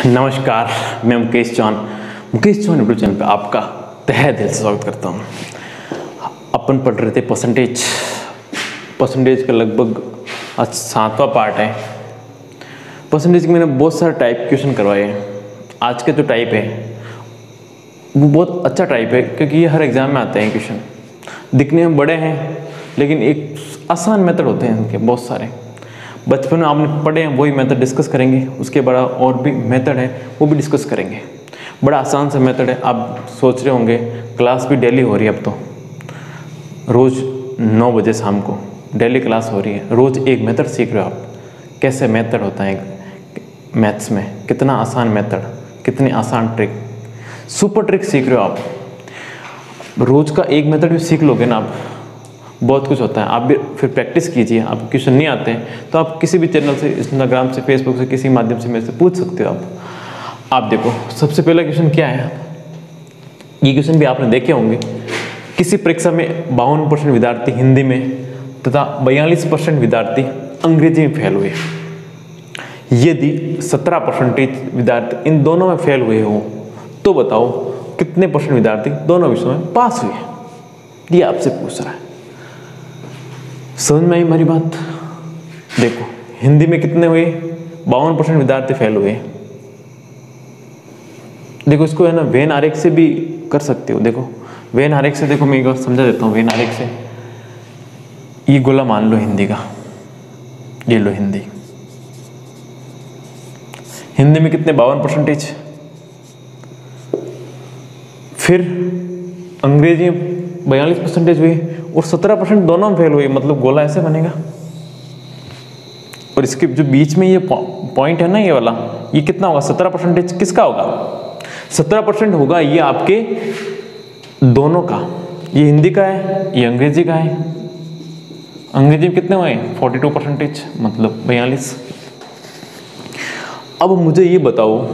नमस्कार, मैं Mukesh Chauhan YouTube channel पे आपका तहे दिल से स्वागत करता हूँ। अपन पढ़ रहे थे परसेंटेज का लगभग आज 7वां पार्ट है। परसेंटेज के मैंने बहुत सारे टाइप क्वेश्चन करवाए हैं। आज का जो टाइप है वो बहुत अच्छा टाइप है क्योंकि ये हर एग्ज़ाम में आते हैं क्वेश्चन। दिखने में बड़े हैं लेकिन एक आसान मेथड होते हैं इनके बहुत सारे। बचपन में आपने पढ़े हैं वही मेथड डिस्कस करेंगे, उसके बाद और भी मेथड है वो भी डिस्कस करेंगे। बड़ा आसान सा मेथड है। आप सोच रहे होंगे क्लास भी डेली हो रही है, अब तो रोज़ 9 बजे शाम को डेली क्लास हो रही है। रोज़ एक मेथड सीख रहे हो आप, कैसे मेथड होता है मैथ्स में, कितना आसान मेथड, कितनी आसान ट्रिक, सुपर ट्रिक सीख रहे हो आप। रोज़ का एक मेथड भी सीख लोगे ना आप, बहुत कुछ होता है। आप भी फिर प्रैक्टिस कीजिए। आप क्वेश्चन नहीं आते हैं तो आप किसी भी चैनल से, इंस्टाग्राम से, फेसबुक से, किसी माध्यम से मेरे से पूछ सकते हो आप देखो सबसे पहला क्वेश्चन क्या है। ये क्वेश्चन भी आपने देखे होंगे। किसी परीक्षा में 52% विद्यार्थी हिंदी में तथा 42% विद्यार्थी अंग्रेजी में फेल हुए। यदि 17% विद्यार्थी इन दोनों में फेल हुए हो तो बताओ कितने परसेंट विद्यार्थी दोनों विषयों में पास हुए। ये आपसे पूछ रहा है। समझ में आई हमारी बात? देखो हिंदी में कितने हुए, 52% विद्यार्थी फेल हुए। देखो इसको है ना वेन आरेख से भी कर सकते हो। देखो वेन आरेख से, देखो मैं एक बार समझा देता हूँ। वेन आरेख से ये गोला मान लो हिंदी का, ये लो हिंदी में कितने 52%, फिर अंग्रेजी में 42% हुए और 17% दोनों में फेल हुए। मतलब गोला ऐसे बनेगा और इसके जो बीच में ये पॉइंट है ना, ये वाला, ये कितना होगा? 17% किसका होगा? 17% होगा ये आपके दोनों का। ये हिंदी का है, ये अंग्रेजी का है। अंग्रेजी में कितने हुए? 42%, मतलब 42। अब मुझे ये बताओ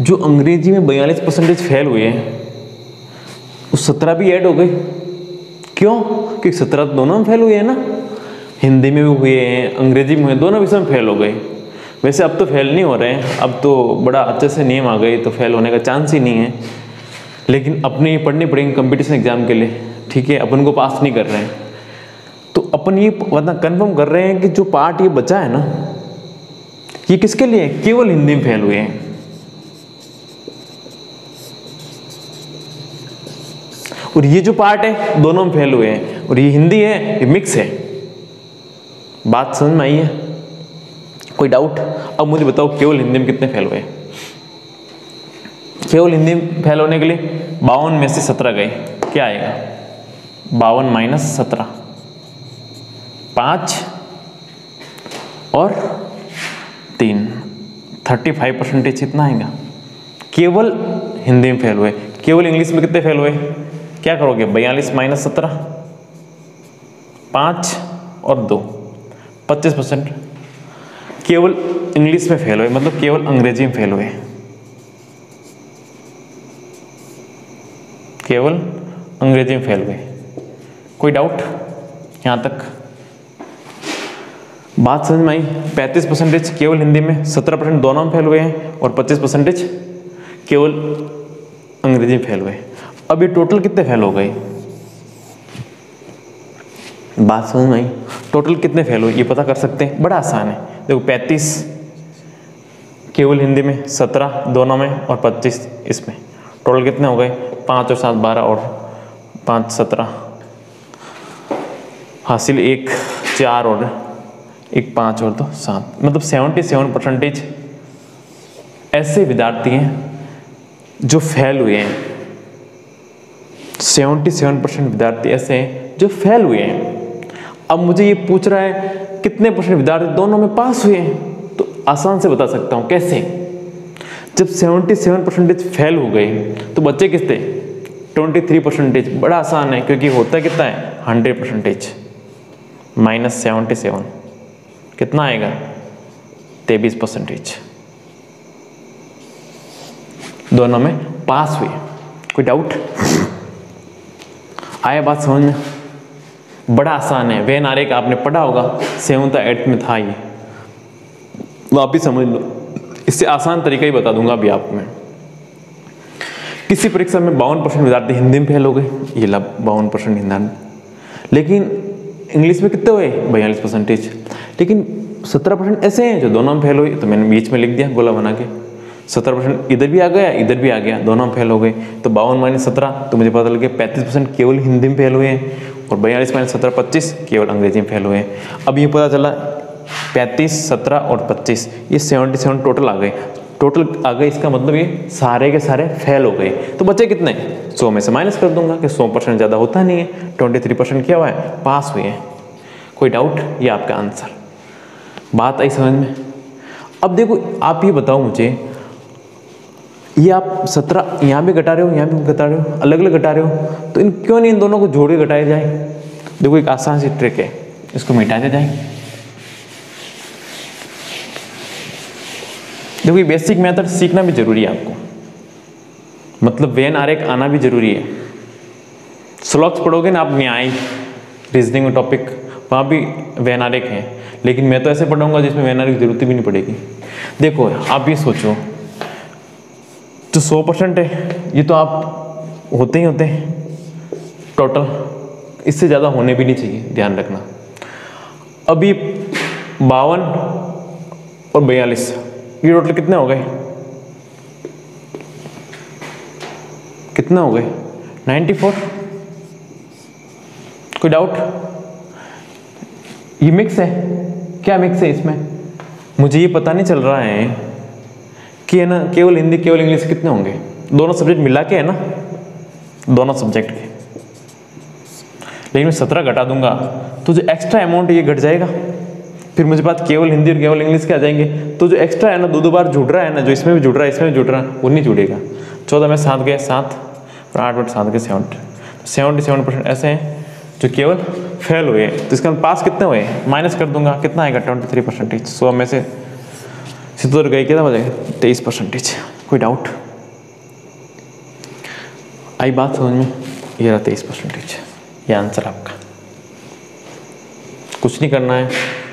जो अंग्रेजी में 42% फेल हुए हैं उस 17 भी ऐड हो गए। क्यों? क्योंकि 17 दोनों में फेल हुए हैं ना, हिंदी में भी हुए हैं, अंग्रेजी में हुए, दोनों विषय में फेल हो गए। वैसे अब तो फेल नहीं हो रहे हैं, अब तो बड़ा अच्छे से नियम आ गए तो फेल होने का चांस ही नहीं है। लेकिन अपने पढ़नी पड़ेंगे कंपटीशन एग्जाम के लिए, ठीक है? अपन को पास नहीं कर रहे हैं तो अपन ये मतलब कन्फर्म कर रहे हैं कि जो पार्ट ये बचा है ना, ये किसके लिए? केवल हिंदी में फेल हुए हैं। और ये जो पार्ट है दोनों में फेल हुए हैं, और ये हिंदी है, ये मिक्स है। बात समझ में आई है? कोई डाउट? अब मुझे बताओ केवल हिंदी में कितने फेल हुए? केवल हिंदी में फेल होने के लिए 52 में से 17 गए, क्या आएगा? 52 - 17, 5 और 3, 35% इतना आएगा। केवल हिंदी में फेल हुए। केवल इंग्लिश में कितने फेल हुए? क्या करोगे? 42 - 17, 5 और 2, 25%। केवल इंग्लिश में फेल हुए, मतलब केवल अंग्रेजी में फेल हुए। केवल अंग्रेजी में फेल हुए। कोई डाउट यहाँ तक? बात समझ में आई? 35% केवल हिंदी में, 17% दोनों में फेल हुए हैं और 25% केवल अंग्रेजी में फेल हुए। अब ये टोटल कितने फेल हो गए? बात समझ में आई? टोटल कितने फेल हुए ये पता कर सकते हैं, बड़ा आसान है। देखो 35 केवल हिंदी में, 17 दोनों में और 25 इसमें। टोटल कितने हो गए? 5 और 7 12 और 5 17, हासिल 1 4 और 1 5 और 2 7, मतलब 77% ऐसे विद्यार्थी हैं जो फेल हुए हैं। 77% विद्यार्थी ऐसे हैं जो फेल हुए हैं। अब मुझे ये पूछ रहा है कितने परसेंट विद्यार्थी दोनों में पास हुए हैं, तो आसान से बता सकता हूँ। कैसे? जब 77% फेल हो गए तो बच्चे कितने? 23%। बड़ा आसान है क्योंकि होता कितना है? 100% - 77 कितना आएगा? 23%। दोनों में पास हुए। कोई डाउट? आया बात समझ में? बड़ा आसान है। वेन आरेख आपने पढ़ा होगा, 7th 8th में था ये, वापिस समझ लो। इससे आसान तरीका ही बता दूंगा अभी आपको मैं। किसी परीक्षा में 52% विद्यार्थी हिंदी में फेल हो गए, ये 52% हिंदी, लेकिन इंग्लिश में कितने हुए 42%, लेकिन 17% ऐसे हैं जो दोनों में फेल हुए, तो मैंने बीच में लिख दिया गोला बना के। 17% इधर भी आ गया इधर भी आ गया, दोनों में फेल हो गए, तो 52 - 17 तो मुझे पता लग गया 35% केवल हिंदी में फेल हुए हैं, और 42 - 17 25 केवल अंग्रेजी में फेल हुए हैं। अब ये पता चला 35, 17 और 25 ये 77 टोटल आ गए, टोटल आ गए, इसका मतलब ये सारे के सारे फेल हो गए। तो बचे कितने, 100 में से माइनस कर दूंगा कि 100% ज़्यादा होता नहीं है, 23% क्या हुआ है, पास हुए हैं। कोई डाउट, ये आपका आंसर। बात आई समझ में। अब देखो आप ये बताओ मुझे, ये आप 17 यहाँ भी घटा रहे हो यहाँ भी घटा रहे हो, अलग अलग घटा रहे हो, तो इन क्यों नहीं इन दोनों को जोड़ के घटाया जाए। देखो एक आसान सी ट्रिक है, इसको मिटा दे जाए। देखो ये बेसिक मेथड सीखना भी जरूरी है आपको, मतलब वेन आरेख आना भी जरूरी है। स्लॉक्स पढ़ोगे ना आप, न्याय रीजनिंग में टॉपिक, वहाँ भी वेन आरेख है, लेकिन मैं तो ऐसे पढ़ूंगा जिसमें वेन आरेख की जरूरत भी नहीं पड़ेगी। देखो आप ये सोचो, जो 100% है ये तो आप होते ही होते हैं टोटल, इससे ज़्यादा होने भी नहीं चाहिए, ध्यान रखना। अभी 52 और 42 ये टोटल कितने हो गए, कितने हो गए 94। कोई डाउट, ये मिक्स है, क्या मिक्स है इसमें, मुझे ये पता नहीं चल रहा है कि है ना केवल हिंदी केवल इंग्लिश कितने होंगे, दोनों सब्जेक्ट मिला के है ना, दोनों सब्जेक्ट के। लेकिन मैं 17 घटा दूंगा तो जो एक्स्ट्रा अमाउंट ये घट जाएगा, फिर मुझे बात केवल हिंदी और केवल इंग्लिश के आ जाएंगे, तो जो एक्स्ट्रा है ना दो बार जुड़ रहा है ना, जो इसमें भी जुड़ रहा है इसमें भी जुड़ रहा है, वो नहीं जुड़ेगा। 14 में 7 गए 7 और 8 में 7 गए 77% ऐसे हैं जो केवल फेल हुए। तो इसका पास कितने हुए, माइनस कर दूंगा, कितना आएगा 23%। 100 में से 70 गए, कितना हो जाएगा 23%। कोई डाउट, आई बात समझ में, ये रहा 23%, ये आंसर आपका। कुछ नहीं करना है,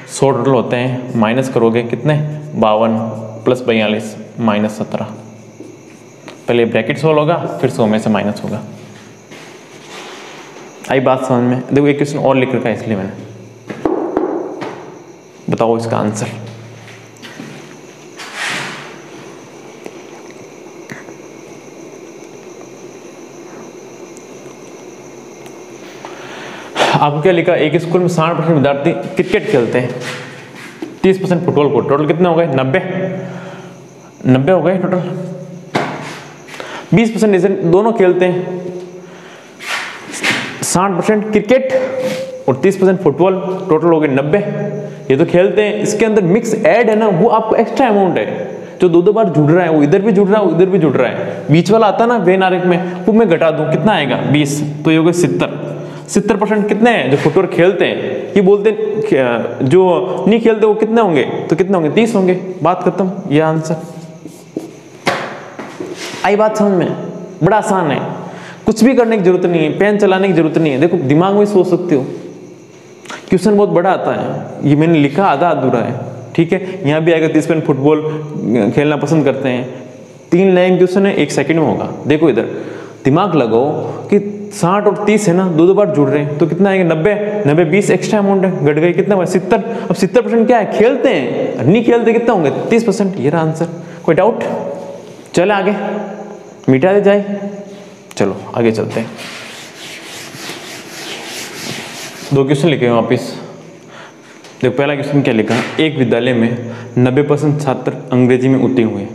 100 टोटल होते हैं, माइनस करोगे कितने 52 + 42 - 17, पहले ब्रैकेट सोल्व होगा फिर 100 में से माइनस होगा। आई बात समझ में। देखो एक क्वेश्चन और लिख रखा है इसलिए मैंने, बताओ इसका आंसर। आपको क्या लिखा, एक स्कूल में 60% विद्यार्थी क्रिकेट खेलते हैं, 30% फुटबॉल को, टोटल कितने हो गए 90 हो गए टोटल। 20% ऐसे दोनों खेलते हैं, 60% क्रिकेट और 30% फुटबॉल, टोटल हो गए 90। ये तो खेलते हैं, इसके अंदर मिक्स ऐड है ना, वो आपको एक्स्ट्रा अमाउंट है जो दो बार जुड़ रहा है, वो इधर भी जुड़ रहा है वो इधर भी जुड़ रहा है। बीच वाला आता है ना वेन आरेख में, वो मैं घटा दूं, कितना आएगा 20, तो ये हो गए 70% कितने हैं जो फुटबॉल खेलते हैं, ये बोलते हैं जो नहीं खेलते वो कितने होंगे, तो कितने होंगे 30 होंगे, बात खत्म, ये आंसर। आई बात समझ में, बड़ा आसान है, कुछ भी करने की जरूरत नहीं है, पेन चलाने की जरूरत नहीं है। देखो दिमाग में सोच सकते हो, क्वेश्चन बहुत बड़ा आता है, ये मैंने लिखा आधा अधूरा है, ठीक है। यहाँ भी आएगा 30% फुटबॉल खेलना पसंद करते हैं, 3 लाइन क्वेश्चन है, 1 सेकंड में होगा। देखो इधर दिमाग लगाओ कि 60 और 30 है ना, दो बार जुड़ रहे हैं, तो कितना आएगा 90 20 एक्स्ट्रा अमाउंट है, घट गई, कितना हुआ 70। अब 70% क्या है, खेलते हैं, नहीं खेलते कितना होंगे 30%, ये रहा आंसर। कोई डाउट, चले आगे, मिटा दे जाए, चलो आगे चलते हैं। 2 क्वेश्चन लिखे हैं वापिस। देखो पहला क्वेश्चन क्या लिखा, एक विद्यालय में 90% छात्र अंग्रेजी में उत्तीर्ण हुए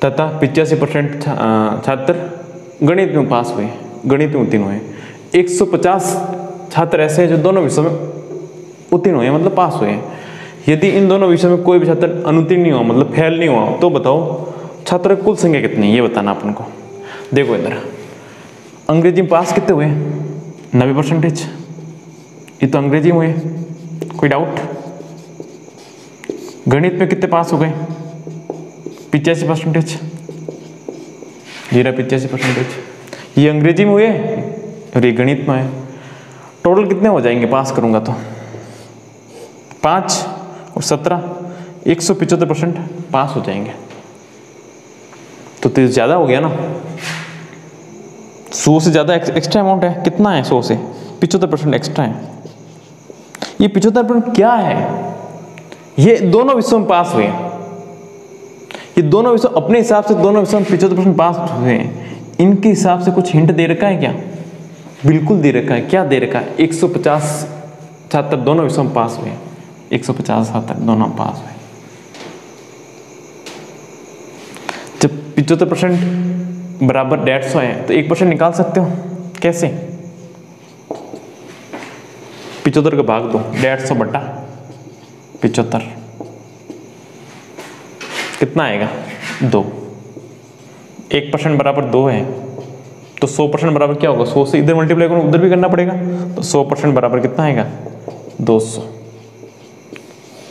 तथा 85% छात्र गणित में पास हुए, गणित में उत्तीर्ण हुए। 150 छात्र ऐसे हैं जो दोनों विषयों में उत्तीर्ण हुए, मतलब पास हुए। यदि इन दोनों विषयों में कोई भी छात्र अनुत्तीर्ण नहीं हुआ, मतलब फेल नहीं हुआ, तो बताओ छात्रों की कुल संख्या कितनी है, ये बताना अपन को। देखो इधर अंग्रेजी में पास कितने हुए 90%, ये तो अंग्रेजी में हुए। कोई डाउट, गणित में कितने पास हो गए 85%, ये रहा 85%, ये अंग्रेजी में हुए और ये गणित में है। टोटल कितने हो जाएंगे पास करूंगा तो 5 और 17, 175% पास हो जाएंगे। तो 30 ज़्यादा हो गया ना, 100 से ज़्यादा एक्स्ट्रा अमाउंट है। कितना है? 100 से 75% एक्स्ट्रा है। ये 75% क्या है? ये दोनों विषयों में पास हुए, ये दोनों विषय अपने हिसाब से दोनों विषयों में 75% पास हुए हैं। इनके हिसाब से कुछ हिंट दे रखा है क्या? बिल्कुल दे रखा है। क्या दे रखा है? 150 छात्र दोनों विषयों में पास हुए, 150 छात्र दोनों में पास हुए। जब 75% बराबर 150 है तो 1% निकाल सकते हो। कैसे? 75 का भाग दो 150 बटा 75, कितना आएगा? 2। 1% बराबर 2 है तो 100% बराबर क्या होगा? 100 से इधर मल्टीप्लाई करो, उधर भी करना पड़ेगा। तो 100% बराबर कितना आएगा? 200।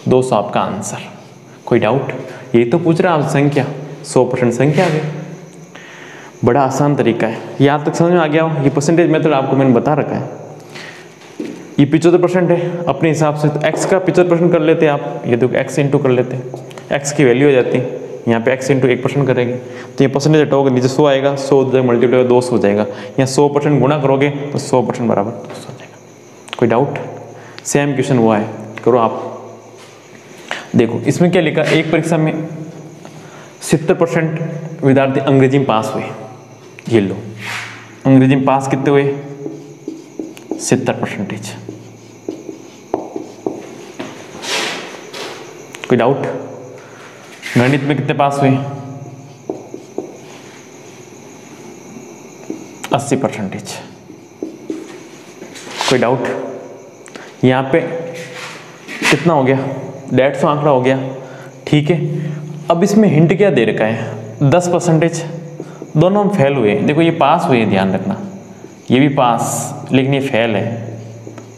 200 आपका आंसर। कोई डाउट? यही तो पूछ रहा है आप, संख्या 100% संख्या आ गई। बड़ा आसान तरीका है, यहाँ तक समझ में आ गया हो। ये परसेंटेज मेथड आपको मैंने बता रखा है। ये 75% है अपने हिसाब से, तो x का 75% कर लेते हैं आप। ये देखो x इंटू कर लेते हैं, x की वैल्यू हो जाती है यहाँ पे x इंटू 1% करेंगे तो ये परसेंटेज हटाओगे, नीचे 100 आएगा, 100 मल्टीप्लाई 200 हो जाएगा। यहाँ 100% गुणा करोगे तो 100% बराबर 200 हो जाएगा। कोई डाउट? सेम क्वेश्चन हुआ है, करो आप। देखो इसमें क्या लिखा, एक परीक्षा में 70% विद्यार्थी अंग्रेजी में पास हुए। ये लो, अंग्रेजी में पास कितने हुए? 70%। कोई डाउट? गणित में कितने पास हुए? 80%। कोई डाउट? यहाँ पे कितना हो गया? 150 आंकड़ा हो गया। ठीक है, अब इसमें हिंट क्या दे रखा है? 10%। दोनों हम फेल हुए। देखो ये पास हुए, ध्यान रखना, ये भी पास, लेकिन ये फेल है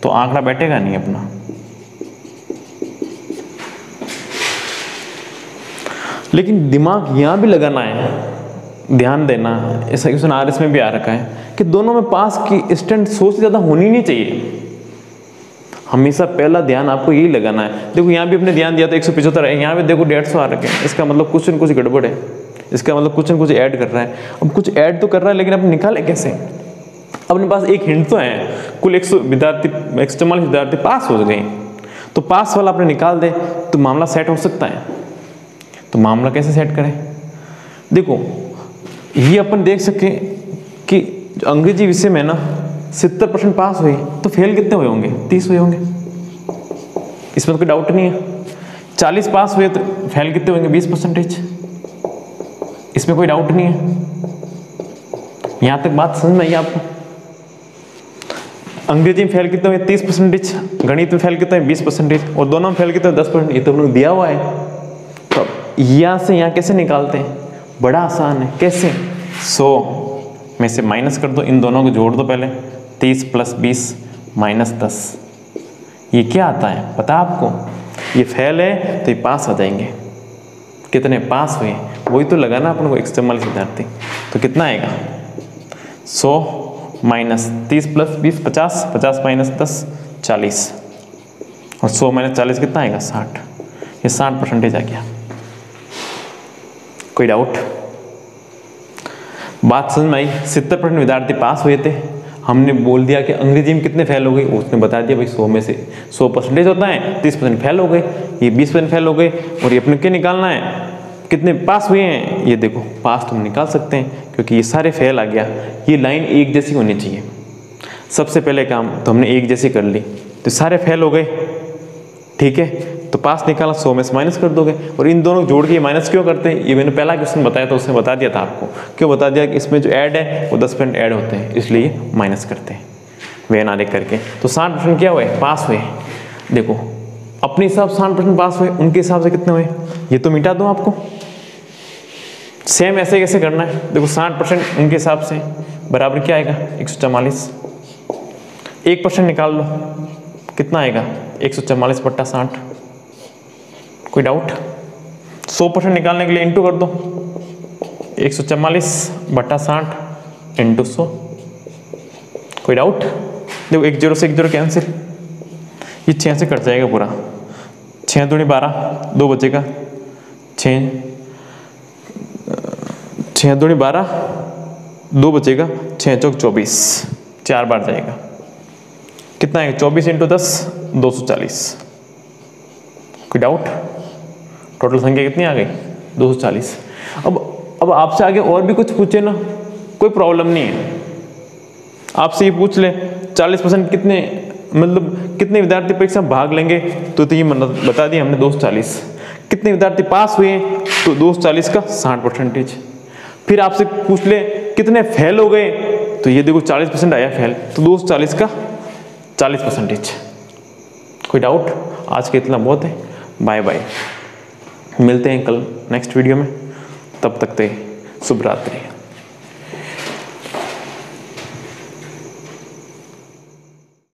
तो आंकड़ा बैठेगा नहीं अपना। लेकिन दिमाग यहाँ भी लगाना है, ध्यान देना। ऐसा क्वेश्चन RS में भी आ रखा है कि दोनों में पास की स्टैंड 100 से ज़्यादा होनी नहीं चाहिए। हमेशा पहला ध्यान आपको यही लगाना है। देखो यहाँ भी अपने ध्यान दिया था 175 है, यहाँ पे देखो 150 आ रखे हैं। इसका मतलब कुछ न कुछ गड़बड़ है, इसका मतलब कुछ न कुछ ऐड कर रहा है। अब कुछ ऐड तो कर रहा है, लेकिन अब निकाले कैसे? अपने पास एक हिंट तो है, कुल 144 विद्यार्थी पास हो गए, तो पास वाला आपने निकाल दे तो मामला सेट हो सकता है। तो मामला कैसे सेट करें? देखो ये अपन देख सके कि अंग्रेजी विषय में ना 70% पास हुए, तो फेल कितने हुए होंगे? 30 हुए होंगे। इसमें तो कोई डाउट नहीं है। 40 पास हुए तो फेल कितने होंगे? 20%। इसमें कोई डाउट नहीं है। यहां तक बात समझ में आई आपको? अंग्रेजी में फेल कितने हुए? 30%। गणित में फेल कितने हुए? 20%। और दोनों में फेल कितने हुए? 10%। ये तो हम लोग दिया हुआ है। तो यहाँ से यहाँ कैसे निकालते हैं? बड़ा आसान है। कैसे? 100 में से माइनस कर दो, इन दोनों को जोड़ दो पहले। 30 + 20 - 10। ये क्या आता है पता आपको? ये फेल है तो ये पास हो जाएंगे। कितने पास हुए वही तो लगाना अपन को, 144 विद्यार्थी। तो कितना आएगा? 100 - 30 + 20 50, 50 - 10 40, और 100 - 40 कितना आएगा? 60। ये 60% आ गया। कोई डाउट? बात समझ में आई? 70% विद्यार्थी पास हुए थे। हमने बोल दिया कि अंग्रेजी में कितने फेल हो गए, उसने बता दिया भाई 100 में से 100% होता है, 30% फेल हो गए, ये 20% फेल हो गए। और ये अपने क्या निकालना है? कितने पास हुए हैं? ये देखो पास तुम निकाल सकते हैं, क्योंकि ये सारे फेल आ गया। ये लाइन एक जैसी होनी चाहिए। सबसे पहले काम तो हमने एक जैसी कर ली, तो सारे फेल हो गए। ठीक है, तो पास निकाला, 100 में से माइनस कर दोगे। और इन दोनों जोड़ के माइनस क्यों करते हैं? ये मैंने पहला क्वेश्चन बताया था, उसने बता दिया था आपको। क्यों बता दिया? कि इसमें जो ऐड है वो 10% ऐड होते हैं, इसलिए माइनस करते हैं वे ना देख करके। तो 60% क्या हुए? पास हुए। देखो अपने हिसाब से 60% पास हुए, उनके हिसाब से कितने हुए? ये तो मिटा दो आपको। सेम ऐसे कैसे करना है? देखो 60% उनके हिसाब से बराबर क्या आएगा? 144। 1% निकाल लो, कितना आएगा? 144 / 60। कोई डाउट? 100% निकालने के लिए इंटू कर दो, 144 / 60 × 100। कोई डाउट? देखो 1 0 से 1 0 कैंसिल, ये 6 से कट जाएगा पूरा। 6 दूनी 12, 2 बचेगा 6, 6 दूनी 12, 2 बचेगा 6 चौक 24, 4 बार जाएगा, कितना है 24 × 10 240। कोई डाउट? टोटल संख्या कितनी आ गई 240। अब आपसे आगे और भी कुछ पूछे ना, कोई प्रॉब्लम नहीं है, आपसे ये पूछ ले 40% कितने, मतलब कितने विद्यार्थी परीक्षा में भाग लेंगे, तो ये बता दिया हमने 240। कितने विद्यार्थी पास हुए, तो 240 का 60%। फिर आपसे पूछ ले कितने फेल हो गए, तो ये देखो 40% आया फेल, तो 240 का 40%। कोई डाउट? आज के इतना बहुत है। बाय बाय, मिलते हैं कल नेक्स्ट वीडियो में, तब तक शुभ रात्रि।